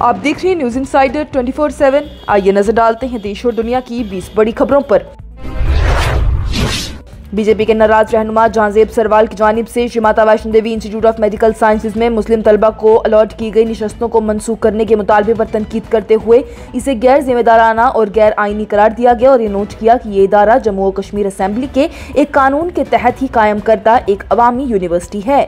आप देख रहे हैं न्यूज इंसाइडर 24/7। आइए नजर डालते हैं देश और दुनिया की 20 बड़ी खबरों पर। बीजेपी के नाराज रहनुमा जहांजेब सरवाल की जानिब से Shri Mata Vaishno Devi institute of medical sciences में मुस्लिम तलबा को अलॉट की गई निशस्तों को मनसूख करने के मुतालबे पर तनकीद करते हुए इसे गैर जिम्मेदाराना और गैर आईनी करार दिया गया और ये नोट किया कि ये इदारा जम्मू और कश्मीर असेंबली के एक कानून के तहत ही कायम करदा एक अवामी यूनिवर्सिटी है।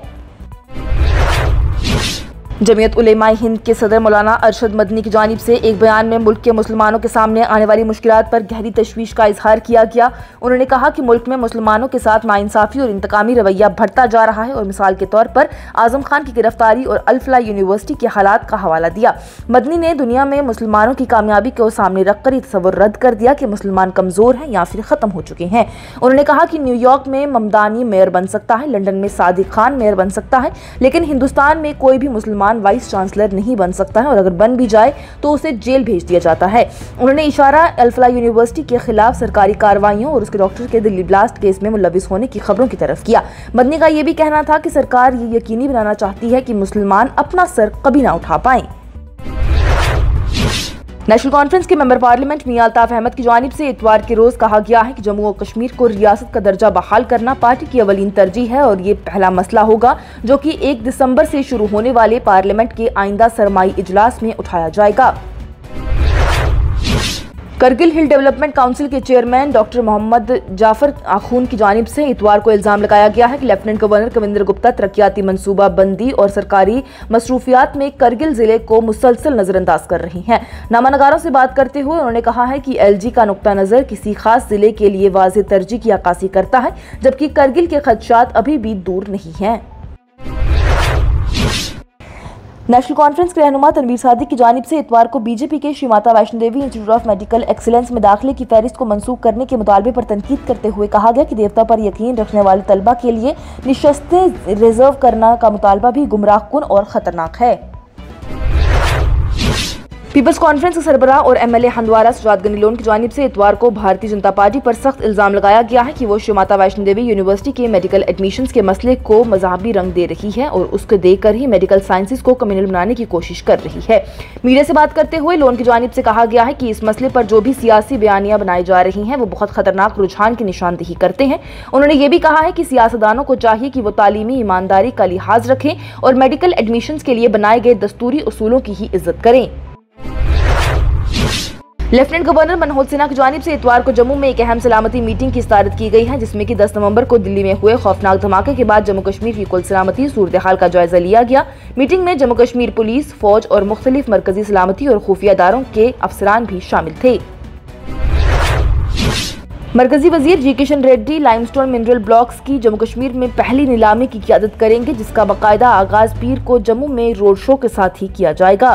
जमीयत उलेमाए हिंद के सदर मौलाना अरशद मदनी की जानिब से एक बयान में मुल्क के मुसलमानों के सामने आने वाली मुश्किलात पर गहरी तशवीश का इजहार किया गया। उन्होंने कहा कि मुल्क में मुसलमानों के साथ नाइंसाफी और इंतकामी रवैया बढ़ता जा रहा है और मिसाल के तौर पर आजम खान की गिरफ्तारी और अल-फलाह यूनिवर्सिटी के हालात का हवाला दिया। मदनी ने दुनिया में मुसलमानों की कामयाबी को सामने रखकर ये तस्वर रद्द कर दिया कि मुसलमान कमजोर हैं या फिर खत्म हो चुके हैं। उन्होंने कहा कि न्यूयॉर्क में ममदानी मेयर बन सकता है, लंदन में सादिक खान मेयर बन सकता है, लेकिन हिंदुस्तान में कोई भी मुसलमान वाइस चांसलर नहीं बन सकता है और अगर बन भी जाए तो उसे जेल भेज दिया जाता है। उन्होंने इशारा अल-फलाह यूनिवर्सिटी के खिलाफ सरकारी कार्रवाइयों और उसके डॉक्टर के दिल्ली ब्लास्ट केस में मुलविस होने की खबरों की तरफ किया। मदनी का यह भी कहना था कि सरकार ये यकीनी बनाना चाहती है कि मुसलमान अपना सर कभी ना उठा पाएं। नेशनल कॉन्फ्रेंस के मेंबर पार्लियामेंट मियां अल्ताफ अहमद की जानिब से इतवार के रोज कहा गया है कि जम्मू और कश्मीर को रियासत का दर्जा बहाल करना पार्टी की अवलीन तरजीह है और ये पहला मसला होगा जो कि 1 दिसंबर से शुरू होने वाले पार्लियामेंट के आइंदा सरमाई इजलास में उठाया जाएगा। करगिल हिल डेवलपमेंट काउंसिल के चेयरमैन डॉक्टर मोहम्मद जाफर आखून की जानिब से इतवार को इल्जाम लगाया गया है कि लेफ्टिनेंट गवर्नर कविंदर गुप्ता तरक्याती मनसूबा बंदी और सरकारी मसरूफियात में करगिल जिले को मुसलसल नजरअंदाज कर रही हैं। नामानगारों से बात करते हुए उन्होंने कहा है कि LG का नुक्ता नजर किसी खास जिले के लिए वाज़ेह तरजीह की अक्कासी करता है, जबकि करगिल के खदशात अभी भी दूर नहीं हैं। नेशनल कॉन्फ्रेंस के रहनुमा तनवीर सादिक की जानिब से इतवार को बीजेपी के Shri Mata Vaishno Devi institute of medical excellence में दाखिले की फहरिस्त को मनसूख करने के मुतालबे पर तनकीद करते हुए कहा गया कि देवता पर यकीन रखने वाले तलबा के लिए निशस्तें रिजर्व करना का मुतालबा भी गुमराहकुन और खतरनाक है। पीपल्स कॉन्फ्रेंस के सरबराह और MLA हंदवारा सुजात गनी लोन की जानिब से इतवार को भारतीय जनता पार्टी पर सख्त इल्जाम लगाया गया है कि वो श्री माता वैष्णो देवी यूनिवर्सिटी के मेडिकल एडमिशंस के मसले को मजहबी रंग दे रही है और उसको देकर ही मेडिकल साइंसेज को कम्युनल बनाने की कोशिश कर रही है। मीडिया से बात करते हुए लोन की जानिब से कहा गया है कि इस मसले पर जो भी सियासी बयानियां बनाई जा रही हैं वो बहुत खतरनाक रुझान की निशानदेही करते हैं। उन्होंने ये भी कहा है कि सियासतदानों को चाहिए कि वो तालीमी ईमानदारी का लिहाज रखें और मेडिकल एडमिशंस के लिए बनाए गए दस्तूरी उसूलों की ही इज्जत करें। लेफ्टिनेंट गवर्नर मनोज सिन्हा की जानिब से इतवार को जम्मू में एक अहम सलामती मीटिंग की इस्तारत की गई है, जिसमें कि 10 नवंबर को दिल्ली में हुए खौफनाक धमाके के बाद जम्मू कश्मीर की कुल सलामती सूरत हाल का जायजा लिया गया। मीटिंग में जम्मू कश्मीर पुलिस, फौज और मुख्तलिफ मरकजी सलामती और खुफिया इदारों के अफसरान भी शामिल थे। मरकजी वजीर ji Kishan Reddy limestone mineral blocks की जम्मू कश्मीर में पहली नीलामी की क़ियादत करेंगे, जिसका बाकायदा आगाज पीर को जम्मू में रोड शो के साथ ही किया जाएगा।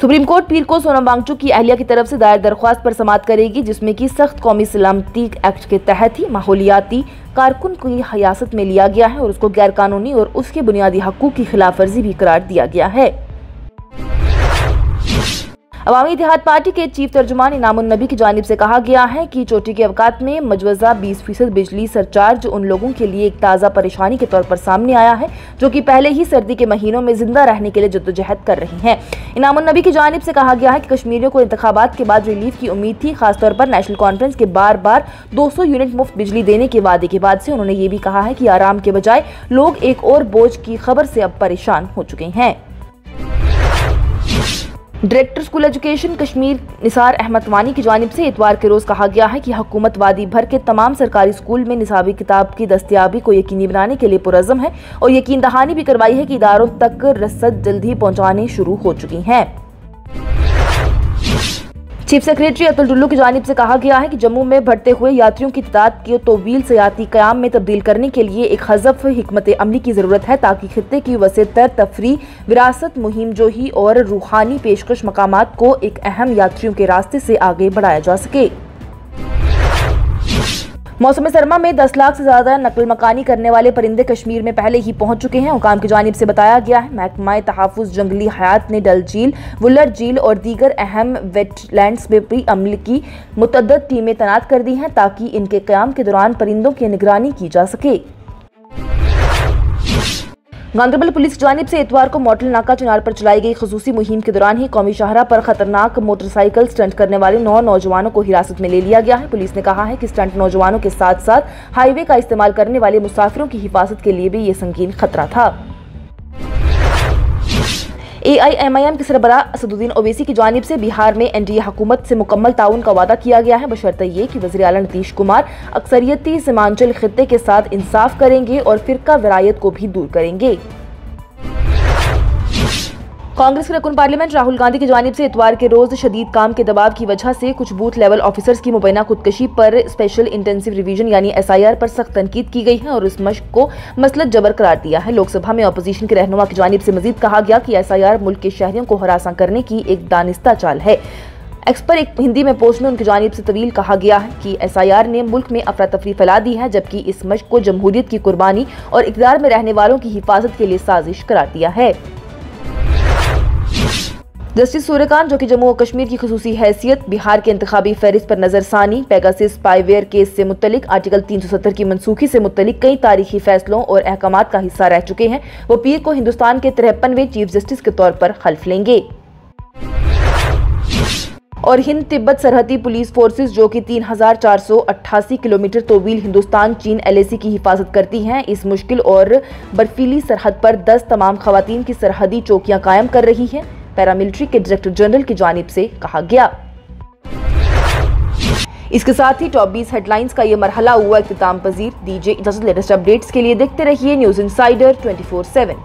सुप्रीम कोर्ट पीर को सोनम वांगचुक की अहलिया की तरफ से दायर दरख्वास्त पर समाअत करेगी, जिसमें कि सख्त कौमी सलामती एक्ट के तहत ही माहौलियाती कारकुन को हिरासत में लिया गया है और उसको गैर कानूनी और उसके बुनियादी हकूक की खिलाफ वर्जी भी करार दिया गया है। अवामी इत्तेहाद पार्टी के चीफ तर्जुमान इनामुन नबी की जानिब से कहा गया है कि चोटी के अवकात में मजवजा 20% बिजली सरचार्ज उन लोगों के लिए एक ताज़ा परेशानी के तौर पर सामने आया है जो कि पहले ही सर्दी के महीनों में जिंदा रहने के लिए जद्दोजहद कर रही हैं। इनामुन नबी की जानिब से कहा गया है कि कश्मीरियों को इंतखाबात के बाद रिलीफ की उम्मीद थी, खासतौर पर नेशनल कॉन्फ्रेंस के बार 200 यूनिट मुफ्त बिजली देने के वादे के बाद से। उन्होंने ये भी कहा है कि आराम के बजाय लोग एक और बोझ की खबर से अब परेशान हो चुके हैं। Director school education Kashmir Nisar Ahmad Wani की जानिब से इतवार के रोज कहा गया है कि हुकूमत वादी भर के तमाम सरकारी स्कूल में निसाबी किताब की दस्तयाबी को यकीनी बनाने के लिए पुरज़म है और यकीन दहानी भी करवाई है कि इदारों तक रसद जल्द ही पहुँचाने शुरू हो चुकी हैं। चीफ सेक्रेटरी अतुल डुल्लू की जानिब से कहा गया है कि जम्मू में बढ़ते हुए यात्रियों की तादाद को तवील सयाती क़याम में तब्दील करने के लिए एक हज़फ हिकमत अमली की ज़रूरत है, ताकि खित्ते की वसीअतर तफरी विरासत मुहिम जोही और रूहानी पेशकश मकामात को एक अहम यात्रियों के रास्ते से आगे बढ़ाया जा सके। मौसम सरमा में 10 लाख से ज्यादा नकल मकानी करने वाले परिंदे कश्मीर में पहले ही पहुंच चुके हैं। हुकाम की जानिब से बताया गया है महकमा तहफ़्फ़ुज़ जंगली हयात ने डल झील, वुलर झील और दीगर अहम वेटलैंड्स में भी अमल की मुतअद्दिद टीमें तैनात कर दी हैं ताकि इनके क़याम के दौरान परिंदों की निगरानी की जा सके। गांधरबल पुलिस की जानिब से इतवार को मॉडल नाका चुनार पर चलाई गई खसूसी मुहिम के दौरान ही कौमी शाहरा पर खतरनाक मोटरसाइकिल स्टंट करने वाले 9 नौजवानों को हिरासत में ले लिया गया है। पुलिस ने कहा है कि स्टंट नौजवानों के साथ साथ हाईवे का इस्तेमाल करने वाले मुसाफिरों की हिफाजत के लिए भी ये संगीन खतरा था। AIMIM के सरबराह असदुद्दीन ओवैसी की जानिब से बिहार में NDA हुकूमत से मुकम्मल ताउन का वादा किया गया है, बशर्ते ये कि वज़ीर आला नीतीश कुमार अक्सरियती सीमांचल खित्ते के साथ इंसाफ करेंगे और फिरका विरायत को भी दूर करेंगे। कांग्रेस के रकुन पार्लियामेंट राहुल गांधी की जानिब से इतवार के रोज शदीद काम के दबाव की वजह से कुछ बूथ लेवल ऑफिसर्स की मुबैना खुदकशी पर स्पेशल इंटेंसिव रिवीजन यानी SIR पर सख्त तनकीद की गई है और इस मश्क को मसलत जबर करार दिया है। लोकसभा में अपोजिशन के रहनुमा की जानिब से मजीद कहा गया कि SIR मुल्क के शहरियों को हरासा करने की एक दानिस्ता चाल है। एक्स पर एक हिंदी में पोस्ट में उनकी जानिब से तवील कहा गया है कि SIR ने मुल्क में अफरा तफरी फैला दी है, जबकि इस मश्क को जमहूरियत की कुर्बानी और इक़्तिदार में रहने वालों की हिफाजत के लिए साजिश करार दिया है। जस्टिस सूर्यकांत, जो कि जम्मू और कश्मीर की खसूसी हैसियत बिहार के इंतखाबी फहरिस्त पर नजरसानी, पेगासस स्पाईवेयर केस से मुत्तलिक आर्टिकल 370 की मनसूखी से मुत्तलिक कई तारीखी फैसलों और अहकामात का हिस्सा रह चुके हैं, वो पीर को हिंदुस्तान के 53वें चीफ जस्टिस के तौर पर हल्फ लेंगे। और हिंद तिब्बत सरहदी पुलिस फोर्सेस, जो कि 3488 किलोमीटर तवील हिंदुस्तान चीन LAC की हिफाजत करती हैं, इस मुश्किल और बर्फीली सरहद पर 10 तमाम खवातीन की सरहदी चौकियां कायम कर रही हैं, पैरामिलिट्री के डायरेक्टर जनरल की जानिब से कहा गया। इसके साथ ही टॉप 20 हेडलाइंस का ये मरहला हुआ इख्तिताम पजीर। दीजिए इजाजत, लेटेस्ट अपडेट्स के लिए देखते रहिए न्यूज़ इनसाइडर 24/7।